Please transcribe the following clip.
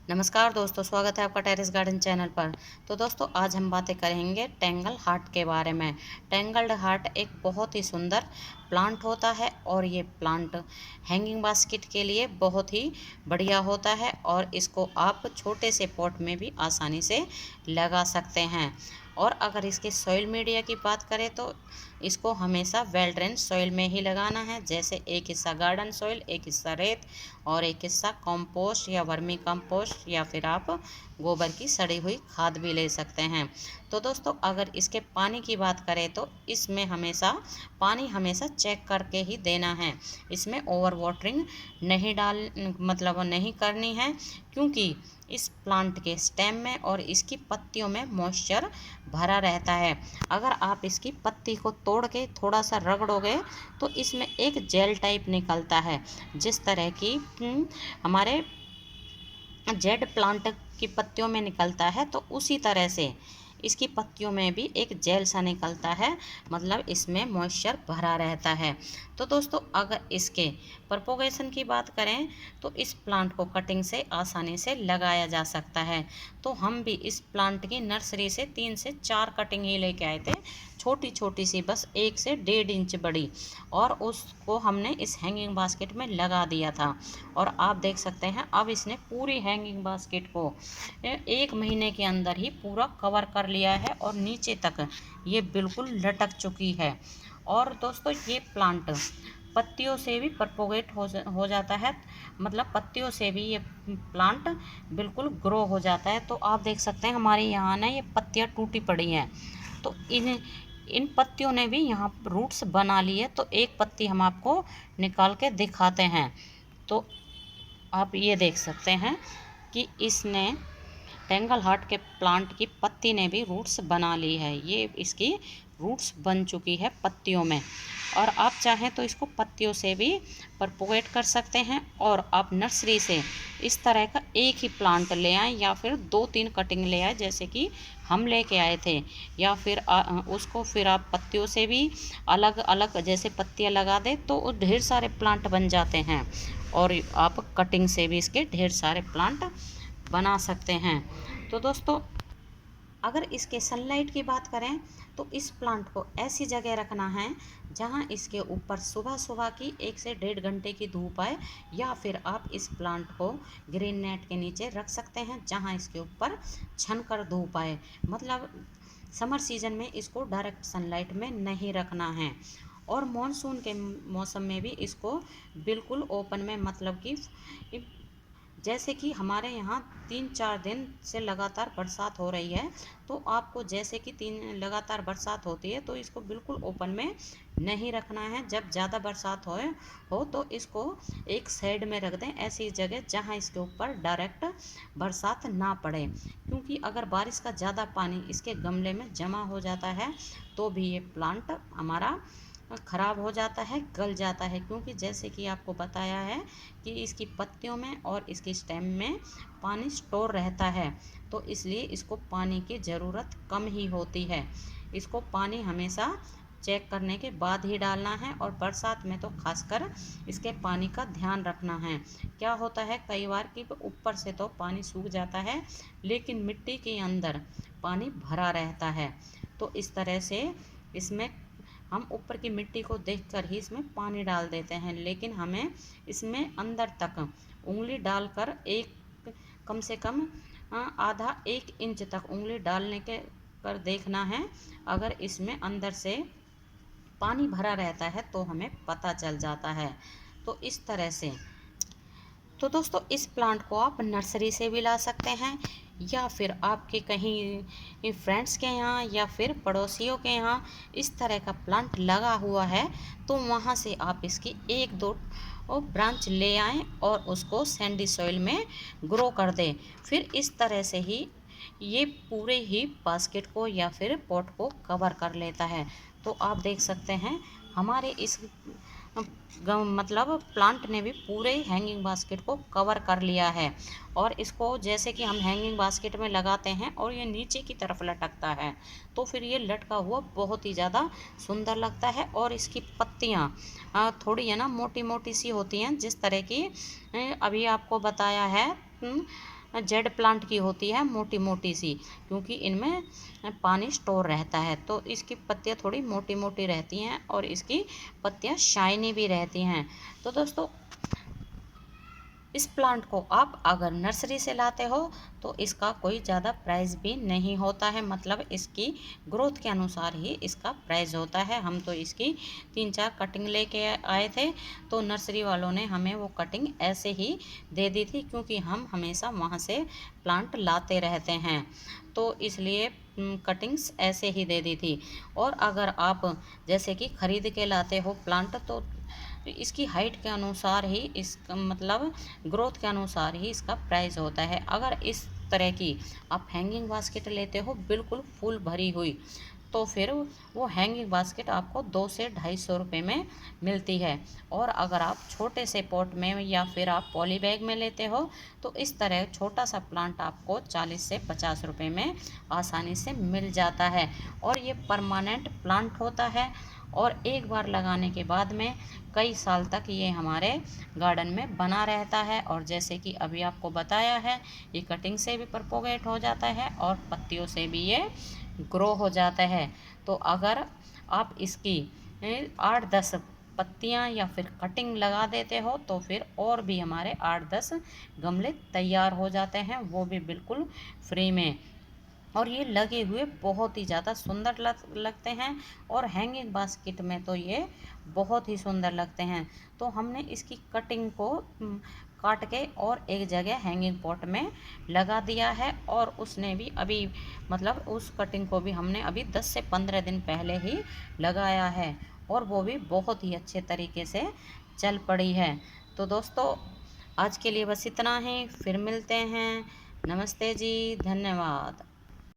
नमस्कार दोस्तों, स्वागत है आपका टेरेस गार्डन चैनल पर। तो दोस्तों, आज हम बातें करेंगे टेंगल हार्ट के बारे में। टेंगल्ड हार्ट एक बहुत ही सुंदर प्लांट होता है और ये प्लांट हैंगिंग बास्केट के लिए बहुत ही बढ़िया होता है और इसको आप छोटे से पॉट में भी आसानी से लगा सकते हैं। और अगर इसके सॉइल मीडिया की बात करें तो इसको हमेशा वेल ड्रेन सॉइल में ही लगाना है, जैसे एक हिस्सा गार्डन सॉइल, एक हिस्सा रेत और एक हिस्सा कंपोस्ट या वर्मी कंपोस्ट या फिर आप गोबर की सड़ी हुई खाद भी ले सकते हैं। तो दोस्तों, अगर इसके पानी की बात करें तो इसमें हमेशा पानी हमेशा चेक करके ही देना है। इसमें ओवर वाटरिंग नहीं करनी है, क्योंकि इस प्लांट के स्टेम में और इसकी पत्तियों में मॉइस्चर भरा रहता है। अगर आप इसकी पत्ती को तोड़ के थोड़ा सा रगड़ोगे तो इसमें एक जेल टाइप निकलता है, जिस तरह की हमारे जेड प्लांट की पत्तियों में निकलता है, तो उसी तरह से इसकी पत्तियों में भी एक जेल सा निकलता है, मतलब इसमें मॉइस्चर भरा रहता है। तो दोस्तों, अगर इसके प्रोपोगेशन की बात करें तो इस प्लांट को कटिंग से आसानी से लगाया जा सकता है। तो हम भी इस प्लांट की नर्सरी से 3 से 4 कटिंग ही लेके आए थे, छोटी छोटी सी, बस 1 से 1.5 इंच बड़ी, और उसको हमने इस हैंगिंग बास्केट में लगा दिया था। और आप देख सकते हैं अब इसने पूरी हैंगिंग बास्केट को 1 महीने के अंदर ही पूरा कवर कर लिया है और नीचे तक ये बिल्कुल लटक चुकी है। और दोस्तों, ये प्लांट पत्तियों से भी प्रपोगेट हो जाता है, मतलब पत्तियों से भी ये प्लांट बिल्कुल ग्रो हो जाता है। तो आप देख सकते हैं हमारे यहाँ ना ये पत्तियाँ टूटी पड़ी हैं, तो इन इन पत्तियों ने भी यहाँ रूट्स बना ली है। तो एक पत्ती हम आपको निकाल के दिखाते हैं। तो आप ये देख सकते हैं कि इसने टेंगल हार्ट के प्लांट की पत्ती ने भी रूट्स बना ली है। ये इसकी रूट्स बन चुकी है पत्तियों में, और आप चाहें तो इसको पत्तियों से भी प्रपोगेट कर सकते हैं। और आप नर्सरी से इस तरह का एक ही प्लांट ले आएँ या फिर 2-3 कटिंग ले आए, जैसे कि हम लेके आए थे, या फिर उसको फिर आप पत्तियों से भी अलग अलग जैसे पत्तियां लगा दें तो ढेर सारे प्लांट बन जाते हैं। और आप कटिंग से भी इसके ढेर सारे प्लांट बना सकते हैं। तो दोस्तों, अगर इसके सनलाइट की बात करें तो इस प्लांट को ऐसी जगह रखना है जहां इसके ऊपर सुबह सुबह की 1 से 1.5 घंटे की धूप आए, या फिर आप इस प्लांट को ग्रीन नेट के नीचे रख सकते हैं जहां इसके ऊपर छन कर धूप आए। मतलब समर सीजन में इसको डायरेक्ट सनलाइट में नहीं रखना है। और मॉनसून के मौसम में भी इसको बिल्कुल ओपन में, मतलब कि जैसे कि हमारे यहाँ 3-4 दिन से लगातार बरसात हो रही है, तो आपको जैसे कि 3 लगातार बरसात होती है तो इसको बिल्कुल ओपन में नहीं रखना है। जब ज़्यादा बरसात हो तो इसको एक साइड में रख दें, ऐसी जगह जहाँ इसके ऊपर डायरेक्ट बरसात ना पड़े, क्योंकि अगर बारिश का ज़्यादा पानी इसके गमले में जमा हो जाता है तो भी ये प्लांट हमारा ख़राब हो जाता है, गल जाता है। क्योंकि जैसे कि आपको बताया है कि इसकी पत्तियों में और इसकी स्टेम में पानी स्टोर रहता है, तो इसलिए इसको पानी की ज़रूरत कम ही होती है। इसको पानी हमेशा चेक करने के बाद ही डालना है, और बरसात में तो खासकर इसके पानी का ध्यान रखना है। क्या होता है कई बार कि ऊपर से तो पानी सूख जाता है, लेकिन मिट्टी के अंदर पानी भरा रहता है। तो इस तरह से इसमें हम ऊपर की मिट्टी को देखकर ही इसमें पानी डाल देते हैं, लेकिन हमें इसमें अंदर तक उंगली डालकर एक कम से कम आधा 1 इंच तक उंगली डालने के कर देखना है। अगर इसमें अंदर से पानी भरा रहता है तो हमें पता चल जाता है। तो इस तरह से, तो दोस्तों, इस प्लांट को आप नर्सरी से भी ला सकते हैं, या फिर आपके कहीं फ्रेंड्स के यहाँ या फिर पड़ोसियों के यहाँ इस तरह का प्लांट लगा हुआ है, तो वहाँ से आप इसकी 1-2 ब्रांच ले आएं और उसको सैंडी सॉइल में ग्रो कर दें। फिर इस तरह से ही ये पूरे ही बास्केट को या फिर पॉट को कवर कर लेता है। तो आप देख सकते हैं हमारे इस मतलब प्लांट ने भी पूरे हैंगिंग बास्केट को कवर कर लिया है। और इसको जैसे कि हम हैंगिंग बास्केट में लगाते हैं और ये नीचे की तरफ लटकता है, तो फिर ये लटका हुआ बहुत ही ज़्यादा सुंदर लगता है। और इसकी पत्तियाँ थोड़ी है ना मोटी मोटी सी होती हैं, जिस तरह की अभी आपको बताया है जेड प्लांट की होती है, मोटी मोटी सी, क्योंकि इनमें पानी स्टोर रहता है। तो इसकी पत्तियाँ थोड़ी मोटी मोटी रहती हैं और इसकी पत्तियाँ शाइनी भी रहती हैं। तो दोस्तों इस प्लांट को आप अगर नर्सरी से लाते हो तो इसका कोई ज़्यादा प्राइस भी नहीं होता है, मतलब इसकी ग्रोथ के अनुसार ही इसका प्राइस होता है। हम तो इसकी 3-4 कटिंग लेके आए थे, तो नर्सरी वालों ने हमें वो कटिंग ऐसे ही दे दी थी, क्योंकि हम हमेशा वहाँ से प्लांट लाते रहते हैं, तो इसलिए कटिंग्स ऐसे ही दे दी थी। और अगर आप जैसे कि ख़रीद के लाते हो प्लांट, तो इसकी हाइट के अनुसार ही इसका मतलब ग्रोथ के अनुसार ही इसका प्राइस होता है। अगर इस तरह की आप हैंगिंग बास्केट लेते हो बिल्कुल फुल भरी हुई, तो फिर वो हैंगिंग बास्केट आपको 200 से 250 रुपये में मिलती है। और अगर आप छोटे से पॉट में या फिर आप पॉली बैग में लेते हो, तो इस तरह छोटा सा प्लांट आपको 40 से 50 रुपये में आसानी से मिल जाता है। और ये परमानेंट प्लांट होता है, और एक बार लगाने के बाद में कई साल तक ये हमारे गार्डन में बना रहता है। और जैसे कि अभी आपको बताया है, ये कटिंग से भी प्रोपोगेट हो जाता है और पत्तियों से भी ये ग्रो हो जाता है। तो अगर आप इसकी 8-10 पत्तियां या फिर कटिंग लगा देते हो, तो फिर और भी हमारे 8-10 गमले तैयार हो जाते हैं, वो भी बिल्कुल फ्री में। और ये लगे हुए बहुत ही ज़्यादा सुंदर लगते हैं, और हैंगिंग बास्केट में तो ये बहुत ही सुंदर लगते हैं। तो हमने इसकी कटिंग को काट के और एक जगह हैंगिंग पॉट में लगा दिया है, और उसने भी अभी मतलब उस कटिंग को भी हमने अभी 10 से 15 दिन पहले ही लगाया है, और वो भी बहुत ही अच्छे तरीके से चल पड़ी है। तो दोस्तों आज के लिए बस इतना ही, फिर मिलते हैं। नमस्ते जी, धन्यवाद।